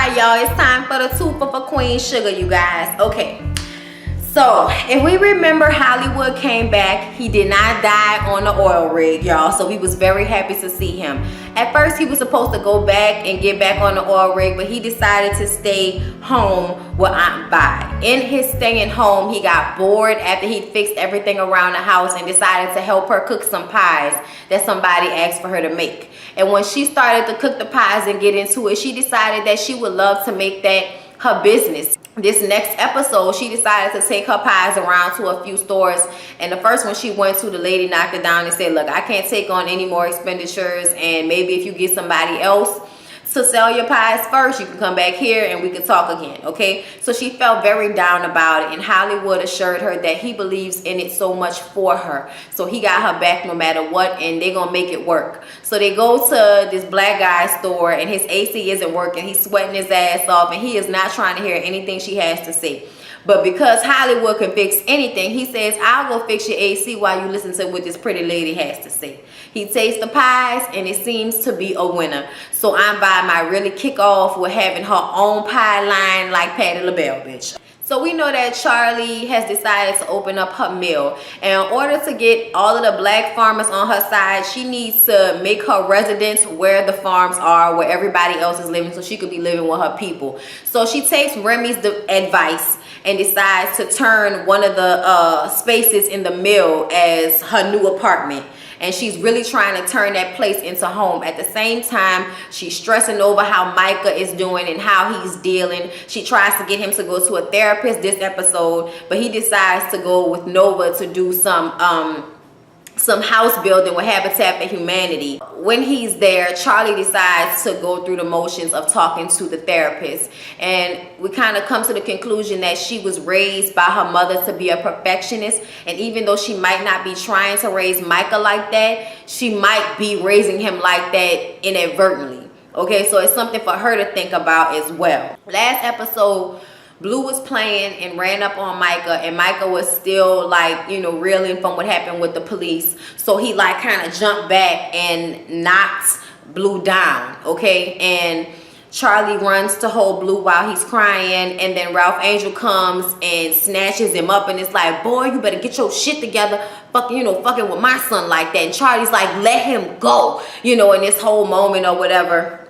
right, y'all, it's time for the two for Queen Sugar, you guys. Okay, so if we remember, Hollywood came back. He did not die on the oil rig, y'all, so we was very happy to see him. At first, he was supposed to go back and get back on the oil rig, but he decided to stay home with Aunt Vi. In his staying home, he got bored after he fixed everything around the house and decided to help her cook some pies that somebody asked for her to make. And when she started to cook the pies and get into it, she decided that she would love to make that her business. This next episode, she decided to take her pies around to a few stores, and the first one she went to, the lady knocked it down and said, look, I can't take on any more expenditures, and maybe if you get somebody else to sell your pies first, you can come back here and we can talk again. Okay, so she felt very down about it, and Hollywood assured her that he believes in it so much for her, so he got her back no matter what, and they're gonna make it work. So they go to this black guy's store, and his AC isn't working. He's sweating his ass off, and he is not trying to hear anything she has to say. But because Hollywood can fix anything, he says, I'll go fix your AC while you listen to what this pretty lady has to say. He tastes the pies, and it seems to be a winner. So Aunt Vi might really kick off with having her own pie line like Patti LaBelle, bitch. So we know that Charlie has decided to open up her mill. And in order to get all of the black farmers on her side, she needs to make her residence where the farms are, where everybody else is living, so she could be living with her people. So she takes Remy's advice and decides to turn one of the spaces in the mill as her new apartment. And she's really trying to turn that place into home. At the same time, she's stressing over how Micah is doing and how he's dealing. She tries to get him to go to a therapist this episode, but he decides to go with Nova to do some house building with Habitat for Humanity. When he's there, Charlie decides to go through the motions of talking to the therapist, and we kind of come to the conclusion that she was raised by her mother to be a perfectionist, and even though she might not be trying to raise Micah like that, she might be raising him like that inadvertently. Okay, so it's something for her to think about as well. Last episode, Blue was playing and ran up on Micah, and Micah was still like, you know, reeling from what happened with the police. So he like kind of jumped back and knocked Blue down, okay? And Charlie runs to hold Blue while he's crying, and then Ralph Angel comes and snatches him up, and it's like, boy, you better get your shit together, fucking, you know, fucking with my son like that. And Charlie's like, let him go, you know, in this whole moment or whatever,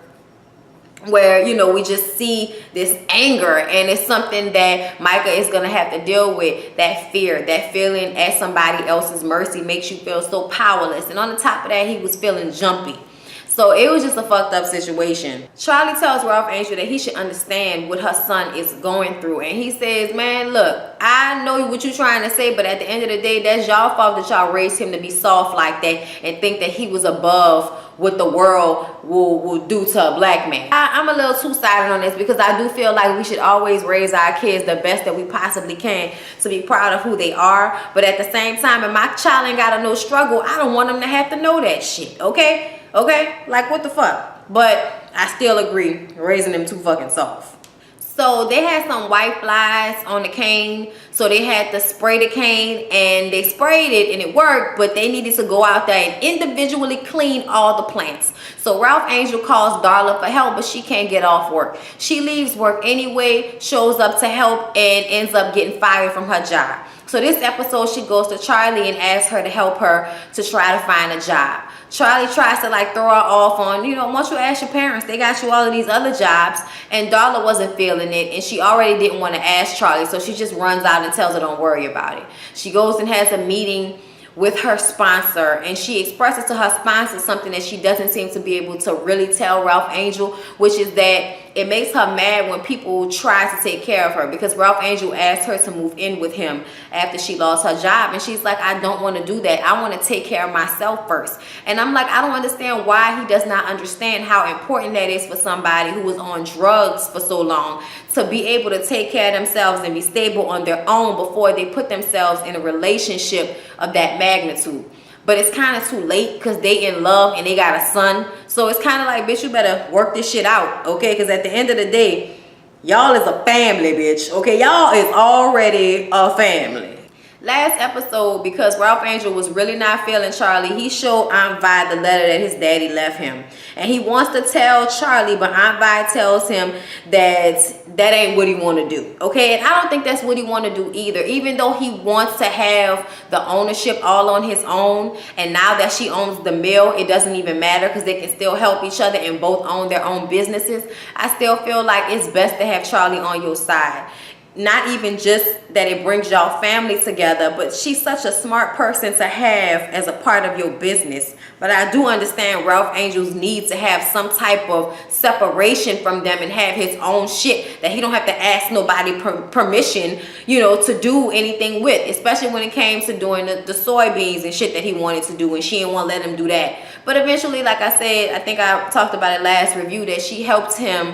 where, you know, we just see this anger, and it's something that Micah is going to have to deal with. That fear, that feeling at somebody else's mercy makes you feel so powerless. And on the top of that, he was feeling jumpy. So it was just a fucked up situation. Charlie tells Ralph Angel that he should understand what her son is going through. And he says, man, look, I know what you're trying to say, but at the end of the day, that's y'all fault that y'all raised him to be soft like that and think that he was above what the world will do to a black man. I'm a little two-sided on this, because I do feel like we should always raise our kids the best that we possibly can to be proud of who they are. But at the same time, if my child ain't gotta know struggle, I don't want them to have to know that shit, okay? Okay? Like, what the fuck? But I still agree, raising them too fucking soft. So they had some white flies on the cane, so they had to spray the cane, and they sprayed it and it worked, but they needed to go out there and individually clean all the plants. So Ralph Angel calls Darla for help, but she can't get off work. She leaves work anyway, shows up to help, and ends up getting fired from her job. So this episode, she goes to Charlie and asks her to help her to try to find a job. Charlie tries to like throw her off on, you know, once you ask your parents, they got you all of these other jobs. And Darla wasn't feeling it, and she already didn't want to ask Charlie, so she just runs out and tells her don't worry about it. She goes and has a meeting with her sponsor, and she expresses to her sponsor something that she doesn't seem to be able to really tell Ralph Angel, which is that it makes her mad when people try to take care of her, because Ralph Angel asked her to move in with him after she lost her job, and she's like, I don't want to do that. I want to take care of myself first. And I'm like, I don't understand why he does not understand how important that is for somebody who was on drugs for so long to be able to take care of themselves and be stable on their own before they put themselves in a relationship of that magnitude. But it's kind of too late, because they in love and they got a son. So it's kind of like, bitch, you better work this shit out, okay? Because at the end of the day, y'all is a family, bitch, okay? Y'all is already a family. last episode, because Ralph Angel was really not feeling Charlie, he showed Aunt Vi the letter that his daddy left him. And he wants to tell Charlie, but Aunt Vi tells him that ain't what he want to do. Okay, and I don't think that's what he want to do either. Even though he wants to have the ownership all on his own, and now that she owns the mill, it doesn't even matter because they can still help each other and both own their own businesses. I still feel like it's best to have Charlie on your side. Not even just that it brings y'all family together, but she's such a smart person to have as a part of your business. But I do understand Ralph Angel's need to have some type of separation from them and have his own shit that he don't have to ask nobody permission, you know, to do anything with, especially when it came to doing the soybeans and shit that he wanted to do, and she didn't want to let him do that. But eventually, like I said, I think I talked about it last review, that she helped him,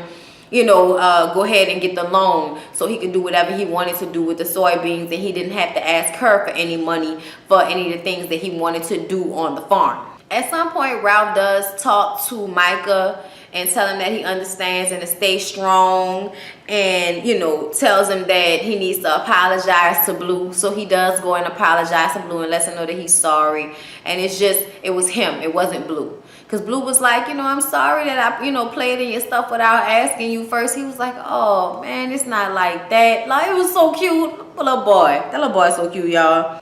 you know, go ahead and get the loan so he could do whatever he wanted to do with the soybeans, and he didn't have to ask her for any money for any of the things that he wanted to do on the farm. At some point, Ralph does talk to Micah and tell him that he understands and to stay strong, and, you know, tells him that he needs to apologize to Blue. So he does go and apologize to Blue and lets him know that he's sorry. And it's just, it was him, it wasn't Blue. Because Blue was like, you know, I'm sorry that I, you know, played in your stuff without asking you first. He was like, oh, man, it's not like that. Like, it was so cute. Little boy. That little boy is so cute, y'all.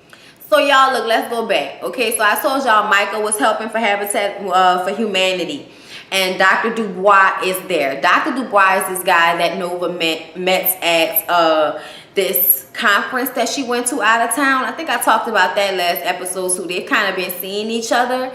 So, y'all, look, let's go back. Okay, so I told y'all Micah was helping for Habitat for Humanity. And Dr. Dubois is there. Dr. Dubois is this guy that Nova met at this conference that she went to out of town. I think I talked about that last episode, so they've kind of been seeing each other.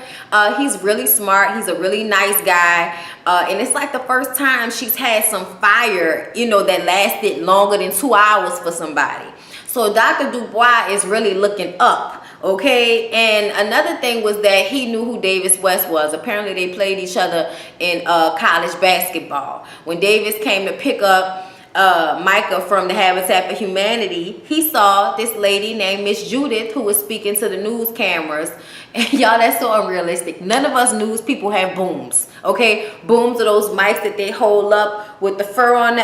He's really smart. He's a really nice guy. And it's like the first time she's had some fire, you know, that lasted longer than 2 hours for somebody. So Dr. Dubois is really looking up. Okay, and another thing was that he knew who Davis West was. Apparently they played each other in college basketball. When Davis came to pick up Micah from the Habitat for Humanity, he saw this lady named Miss Judith who was speaking to the news cameras. And y'all, that's so unrealistic. None of us news people have booms. Okay, booms are those mics that they hold up with the fur on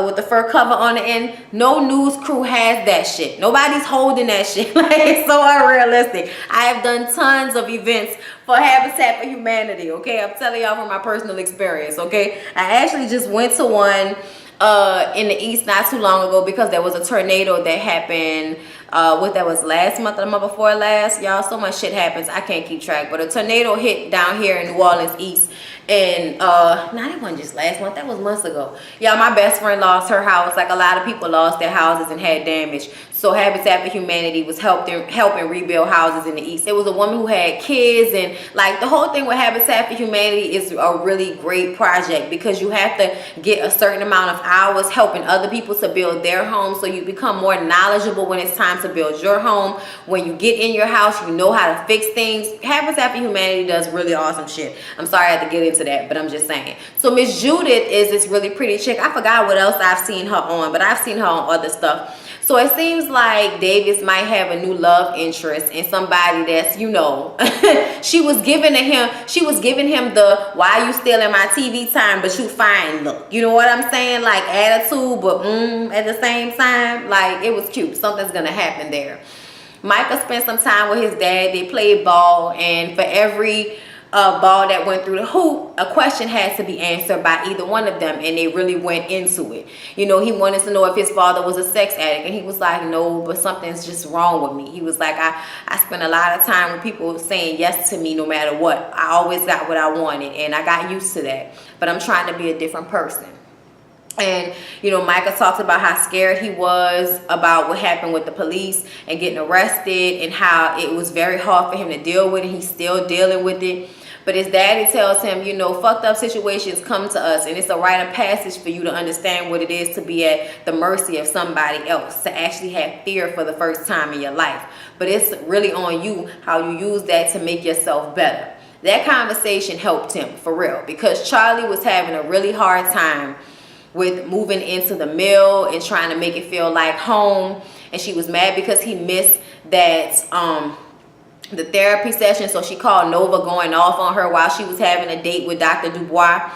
with the fur cover on the end. No news crew has that shit. Nobody's holding that shit. Like, it's so unrealistic. I have done tons of events for Habitat for Humanity. Okay, I'm telling y'all from my personal experience. Okay, I actually just went to one in the East not too long ago because there was a tornado that happened. What that was last month or the month before last, y'all. So much shit happens, I can't keep track. But a tornado hit down here in New Orleans East, and that wasn't just last month, that was months ago. Y'all, my best friend lost her house. Like, a lot of people lost their houses and had damage. So Habitat for Humanity was helping rebuild houses in the East. It was a woman who had kids, and like, the whole thing with Habitat for Humanity is a really great project because you have to get a certain amount of hours helping other people to build their homes, so you become more knowledgeable when it's time to build your home. When you get in your house, you know how to fix things. Habitat for Humanity does really awesome shit. I'm sorry I had to get into that, but I'm just saying. So Miss Judith is this really pretty chick. I forgot what else I've seen her on, but I've seen her on other stuff. So it seems like Davis might have a new love interest in somebody that's, you know, she was giving him the why you stealing my TV time but you fine look. You know what I'm saying? Like, attitude, but at the same time, like, it was cute. Something's gonna happen there. Micah spent some time with his dad. They played ball, and for every ball that went through the hoop, a question had to be answered by either one of them, and they really went into it. You know, he wanted to know if his father was a sex addict, and he was like, no, but something's just wrong with me. He was like, I spent a lot of time with people saying yes to me no matter what. I always got what I wanted, and I got used to that, but I'm trying to be a different person. And, you know, Micah talks about how scared he was about what happened with the police and getting arrested, and how it was very hard for him to deal with it. He's still dealing with it. But his daddy tells him, you know, fucked up situations come to us, and it's a rite of passage for you to understand what it is to be at the mercy of somebody else, to actually have fear for the first time in your life. But it's really on you how you use that to make yourself better. That conversation helped him, for real, because Charlie was having a really hard time with moving into the mill and trying to make it feel like home. And she was mad because he missed that the therapy session, so she called Nova going off on her while she was having a date with Dr. Dubois,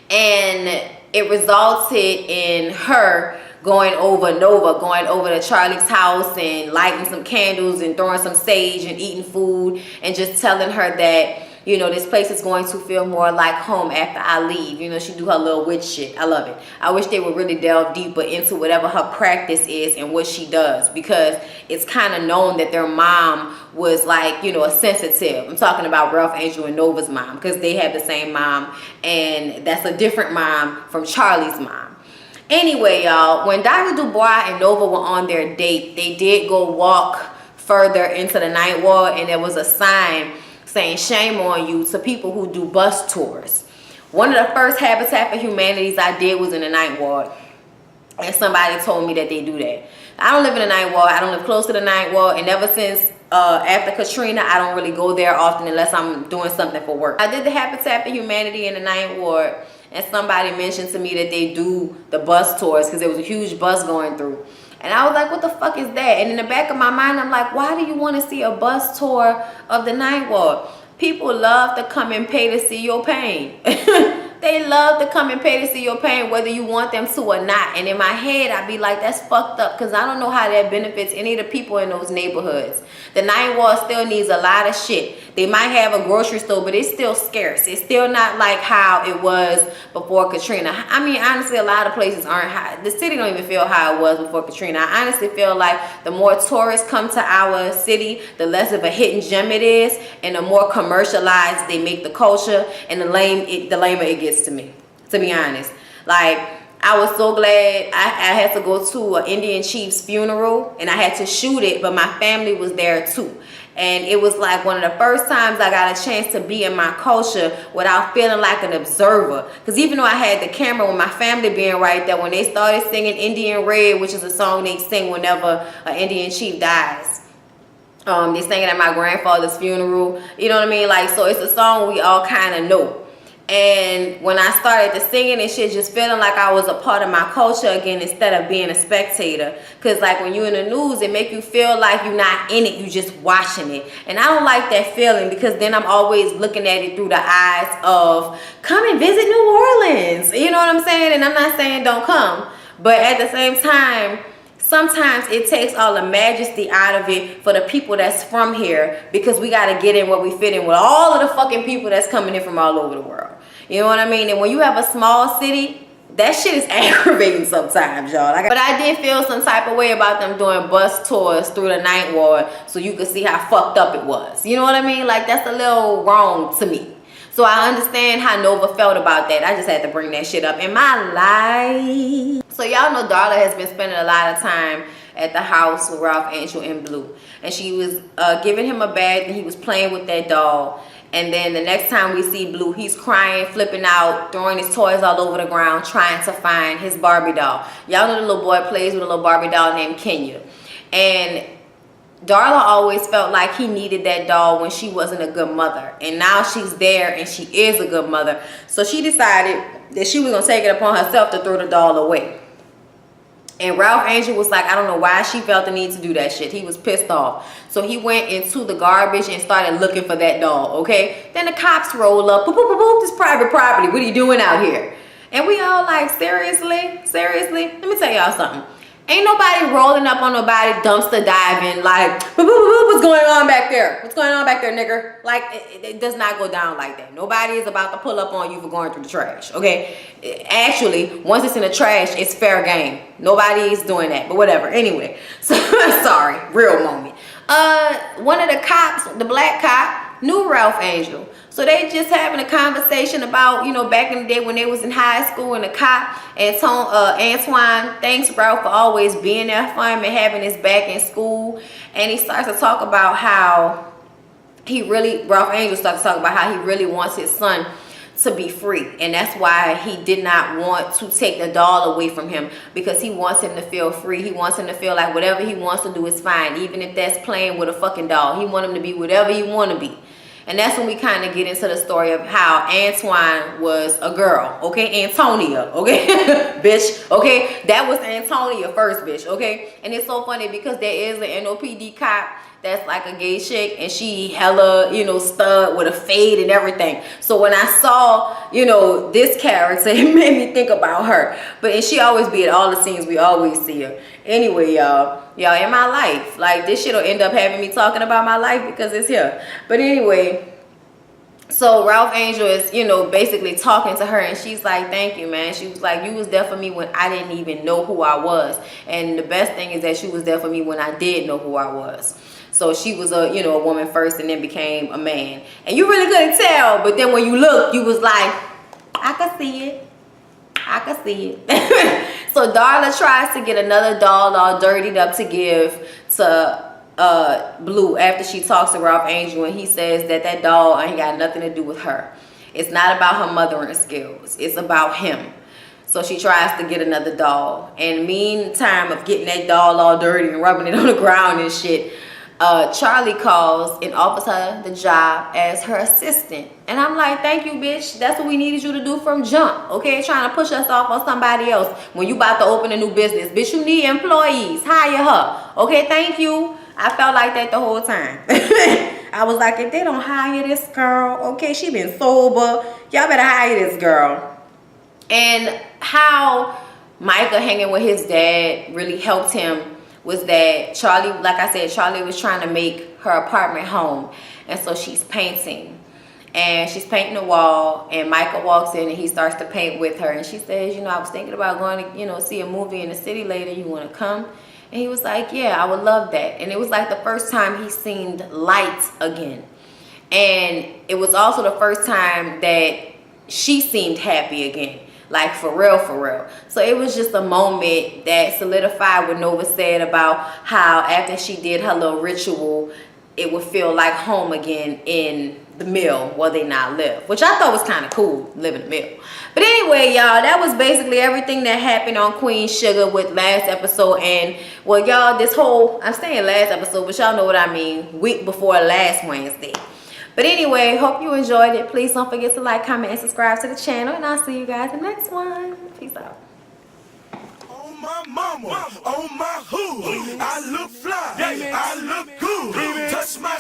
and it resulted in her going over Nova, going over to Charlie's house and lighting some candles and throwing some sage and eating food and just telling her that, you know, this place is going to feel more like home after I leave. You know, she do her little witch shit. I love it. I wish they would really delve deeper into whatever her practice is and what she does, because it's kind of known that their mom was like, you know, a sensitive. I'm talking about Ralph Angel and Nova's mom, because they have the same mom, and that's a different mom from Charlie's mom. Anyway, y'all, when Dr. Dubois and Nova were on their date, they did go walk further into the Ninth Ward, and there was a sign saying shame on you to people who do bus tours. One of the first Habitat for Humanities I did was in the Ninth Ward, and somebody told me that they do that. I don't live in the Ninth Ward. I don't live close to the Ninth Ward, and ever since after Katrina, I don't really go there often unless I'm doing something for work. I did the Habitat for Humanity in the Ninth Ward, and somebody mentioned to me that they do the bus tours because there was a huge bus going through. And I was like, what the fuck is that? And in the back of my mind, I'm like, why do you want to see a bus tour of the Ninth Ward? People love to come and pay to see your pain. They love to come and pay to see your pain, whether you want them to or not. And in my head, I'd be like, that's fucked up, because I don't know how that benefits any of the people in those neighborhoods. The Ninth Ward still needs a lot of shit. They might have a grocery store, but it's still scarce. It's still not like how it was before Katrina. I mean, honestly, a lot of places aren't high. The city don't even feel how it was before Katrina. I honestly feel like the more tourists come to our city, the less of a hidden gem it is, and the more commercialized they make the culture, and the lamer it gets to me, to be honest. Like, I was so glad I had to go to an Indian chief's funeral, and I had to shoot it, but my family was there too. And it was like one of the first times I got a chance to be in my culture without feeling like an observer. Because even though I had the camera, with my family being right there, when they started singing Indian Red, which is a song they sing whenever an Indian chief dies, they sang it at my grandfather's funeral. You know what I mean? Like, so it's a song we all kind of know. And when I started to singing and shit, just feeling like I was a part of my culture again instead of being a spectator. Because like when you're in the news, it make you feel like you're not in it, you just watching it. And I don't like that feeling, because then I'm always looking at it through the eyes of, come and visit New Orleans. You know what I'm saying? And I'm not saying don't come. But at the same time, sometimes it takes all the majesty out of it for the people that's from here, because we got to get in where we fit in with all of the fucking people that's coming in from all over the world. You know what I mean? And when you have a small city, that shit is aggravating sometimes, y'all. But I did feel some type of way about them doing bus tours through the Ninth Ward so you could see how fucked up it was. You know what I mean? Like, that's a little wrong to me. So I understand how Nova felt about that. I just had to bring that shit up in my life. So y'all know Darla has been spending a lot of time at the house with Ralph Angel and Blue. And she was giving him a bag, and he was playing with that doll. And then the next time we see Blue, he's crying, flipping out, throwing his toys all over the ground, trying to find his Barbie doll. Y'all know the little boy plays with a little Barbie doll named Kenya. And Darla always felt like he needed that doll when she wasn't a good mother. And now she's there and she is a good mother. So she decided that she was going to take it upon herself to throw the doll away. And Ralph Angel was like, I don't know why she felt the need to do that shit. He was pissed off. So he went into the garbage and started looking for that doll, okay? Then the cops roll up. Boop, boop, boop, boop, this private property. What are you doing out here? And we all like, seriously? Seriously? Let me tell y'all something. Ain't nobody rolling up on nobody, dumpster diving, like, what's going on back there? What's going on back there, nigger? Like, it does not go down like that. Nobody is about to pull up on you for going through the trash, okay? Actually, once it's in the trash, it's fair game. Nobody is doing that, but whatever. Anyway, so, sorry, real moment. One of the cops, the black cop, knew Ralph Angel. So they just having a conversation about, you know, back in the day when they was in high school, and the cop, Antoine, thanks Ralph for always being there for him and having his back in school. And he starts to talk about how Ralph Angel starts to talk about how he really wants his son to be free. And that's why he did not want to take the doll away from him, because he wants him to feel free. He wants him to feel like whatever he wants to do is fine, even if that's playing with a fucking doll. He wants him to be whatever you want to be. And that's when we kind of get into the story of how Antoine was a girl, okay? Antonia, okay? Bitch, okay? That was Antonia first, bitch, okay? And it's so funny because there is an NOPD cop that's like a gay chick, and she hella, you know, stud with a fade and everything. So when I saw, you know, this character, it made me think about her. But and she always be at all the scenes, we always see her. Anyway, y'all in my life, like, this shit will end up having me talking about my life because it's here. But anyway, so Ralph Angel is, you know, basically talking to her, and she's like, thank you, man. She was like, you was there for me when I didn't even know who I was. And the best thing is that she was there for me when I did know who I was. So she was a, you know, a woman first and then became a man. And you really couldn't tell, but then when you look, you was like, I can see it. I can see it. So Darla tries to get another doll all dirtied up to give to Blue after she talks to Ralph Angel, and he says that that doll ain't got nothing to do with her. It's not about her mothering skills. It's about him. So she tries to get another doll. And meantime of getting that doll all dirty and rubbing it on the ground and shit, Charlie calls and offers her the job as her assistant. And I'm like, thank you, bitch. That's what we needed you to do from jump. Okay, trying to push us off on somebody else when you about to open a new business. Bitch, you need employees. Hire her. Okay, thank you. I felt like that the whole time. I was like, if they don't hire this girl, okay, she been sober, y'all better hire this girl. And how Micah hanging with his dad really helped him was that Charlie, like I said, Charlie was trying to make her apartment home. And so she's painting. And she's painting the wall, and Micah walks in and he starts to paint with her. And she says, you know, I was thinking about going to, you know, see a movie in the city later. You want to come? And he was like, yeah, I would love that. And it was like the first time he seemed light again. And it was also the first time that she seemed happy again. Like, for real, for real. So it was just a moment that solidified what Nova said about how after she did her little ritual, it would feel like home again in the mill where they now live, which I thought was kind of cool, living in the mill. But anyway, y'all, that was basically everything that happened on Queen Sugar with last episode. And well, y'all, this whole, I'm saying last episode, but y'all know what I mean, week before last Wednesday. But anyway, hope you enjoyed it. Please don't forget to like, comment, and subscribe to the channel, and I'll see you guys in the next one. Peace out. My mama, on my hood, I look fly, I look good, touch my